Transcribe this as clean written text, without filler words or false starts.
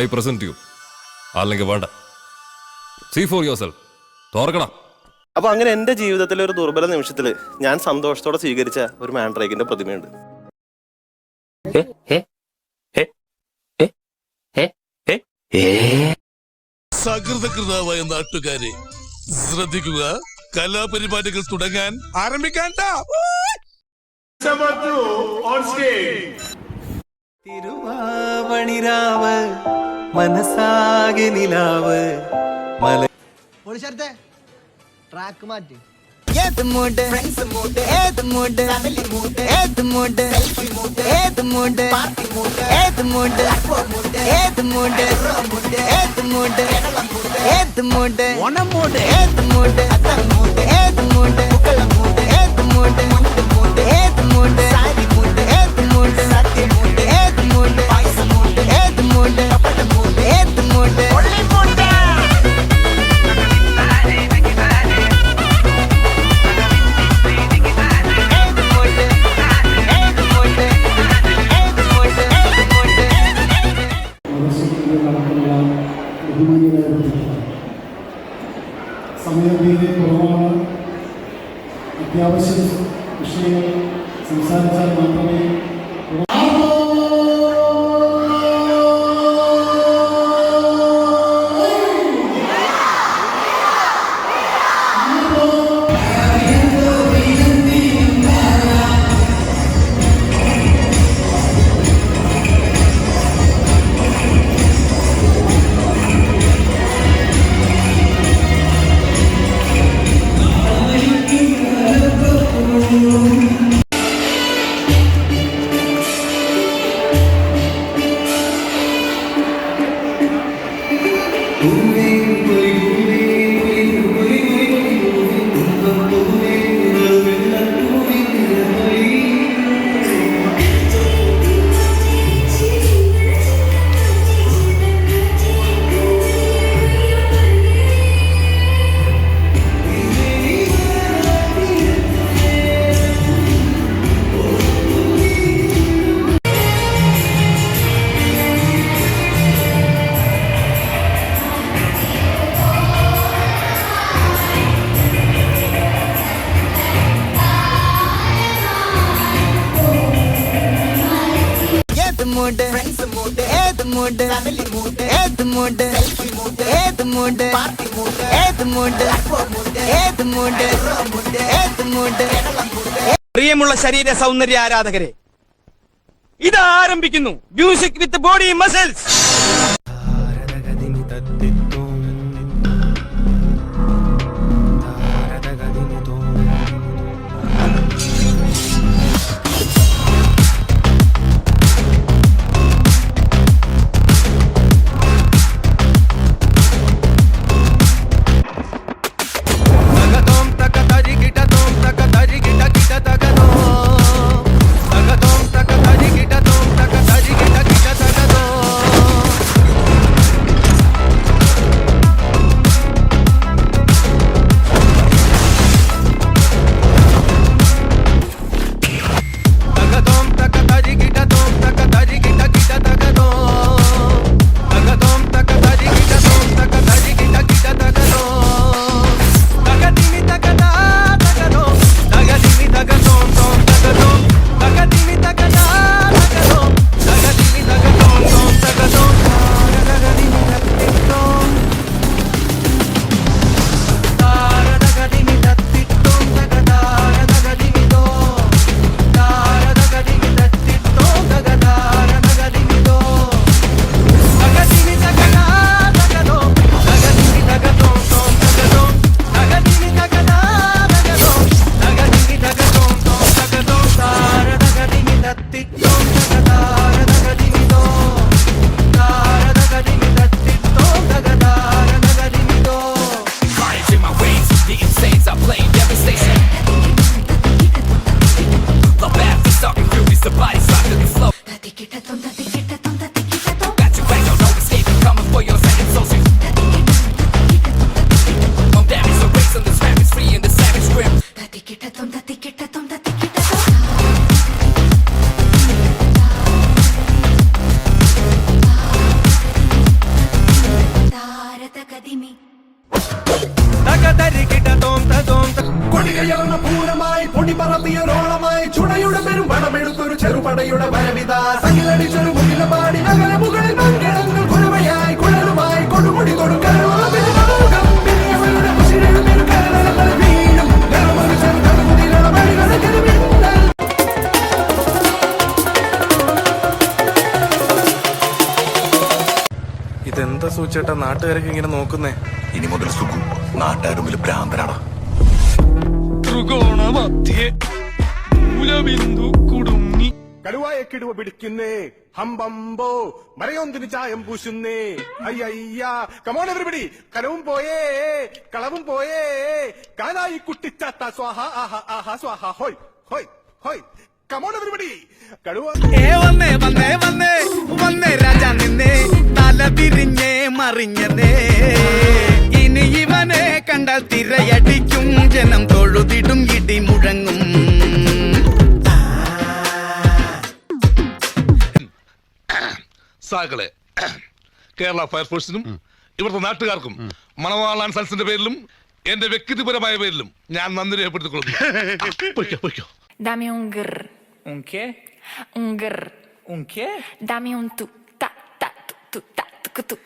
I present you. അല്ലെങ്കിൽ വേണ്ട. See for yourself. തോർക്കണം. അപ്പൊ അങ്ങനെ എന്റെ ജീവിതത്തിലെ ഒരു ദുർബല നിമിഷത്തില് ഞാൻ സന്തോഷത്തോടെ സ്വീകരിച്ച ഒരു മാൻഡ്രേക്കിന്റെ പ്രതിമയുണ്ട്. സകൃതകൃതാവായ നാട്ടുകാരെ ശ്രദ്ധിക്കുക, കലാപരിപാടികൾ തുടങ്ങാൻ ആരംഭിക്കാൻ. തിരുവാവണിരാവ് മനസാകെ നിലാവ് ട്രാക്ക് മാറ്റി ഏത് മൂഡ് ഫ്രണ്ട്സ് മൂഡ് ഏത് മൂഡ് ഫാമിലി മൂഡ് ഏത് മൂഡ് സെൽഫി മൂഡ് ഏത് മൂഡ് പാർട്ടി മൂഡ് ഏത് മൂഡ് ഏത് മൂഡ് ഏത് മൂഡ് ഏത് മൂഡ് ഓണം മൂഡ് ഏത് മൂഡ് അത്തം മൂഡ് ഏത് മൂഡ് മുക്കള മൂഡ് ഏത് മൂഡ് മുണ്ട് മൂഡ് ഏത് മൂഡ് സാരി മൂഡ് ഏത് മൂഡ് സത്യ മൂഡ് ഏത് മൂഡ് പൈസ മൂഡ് ഏത് മൂഡ് കപ്പട മൂഡ് ഏത് മൂഡ് ഒള്ളി മൂഡ് സമയഭേദി കുറവാണ്. അത്യാവശ്യ വിഷയങ്ങൾ സംസാരിച്ചാൽ മാത്രമേ mood, friends mood, ഏത് mood, family mood, ഏത് mood, selfie mood, ഏത് mood, party mood, ഏത് mood, ഏത് mood, ഏത് mood. പ്രിയമുള്ള ശരീര സൗന്ദര്യ ആരാധകരെ, ഇത് ആരംഭിക്കുന്നു music with body muscles. takadimi. കൊടികയറുന്ന പൂരമായി പൊടി പറത്തിയൊരോളമായി ചുടയുടെ പെരും പണമെടുത്തൊരു ചെറുപടയുടെ വരവിത സകിലടിച്ചൊരു മുകിലപാടി നഗര മുകളിൽ മങ്കിടങ്ങൾ കുരവയായി കുഴലുമായി കൊടുമുടി കൊടുക്കാൻ ഇതെന്താ സൂചേട്ടാ നാട്ടുകാരൊക്കെ ഇങ്ങനെ നോക്കുന്നേ? ഇനി മുതൽ സുഖം നാട്ടുകാരുടെ മുമ്പിൽ ഭ്രാന്തനാണ്. കടുവായെ കിടുവ പിടിക്കുന്നേ ഹംബംബോ മരയൊന്തിന് ചായം പൂശുന്നേ അയ്യ കമോൺ എവരിബഡി കലവും പോയേ കളവും പോയേ കാലായി കുട്ടിച്ചാത്ത സ്വാഹ ആഹ ആഹ സ്വാഹ ഹോയ് ഹോയ് ഹോയ് കമോൺ എവരിബഡി കടുവ വന്നേ വന്നേ വന്നേ വന്നേ രാജാ നിന്നേ തല തിരിഞ്ഞേ മറിഞ്ഞതേ ഇനി ഇവനെ കണ്ടാൽ തിരയടിക്കും ജനം തൊഴുതിടും ഇടി മുഴങ്ങും. സാക്കളെ കേരള ഫയർഫോഴ്സിനും ഇവിടുത്തെ നാട്ടുകാർക്കും മണവാളാൻ സൽസിന്റെ പേരിലും എന്റെ വ്യക്തിപരമായ പേരിലും ഞാൻ നന്ദി രേഖപ്പെടുത്തിക്കൊള്ളുന്നു. Dami un grr. Un qué? Un grr. Un qué? Dami un tu ta ta tu ta tu tu.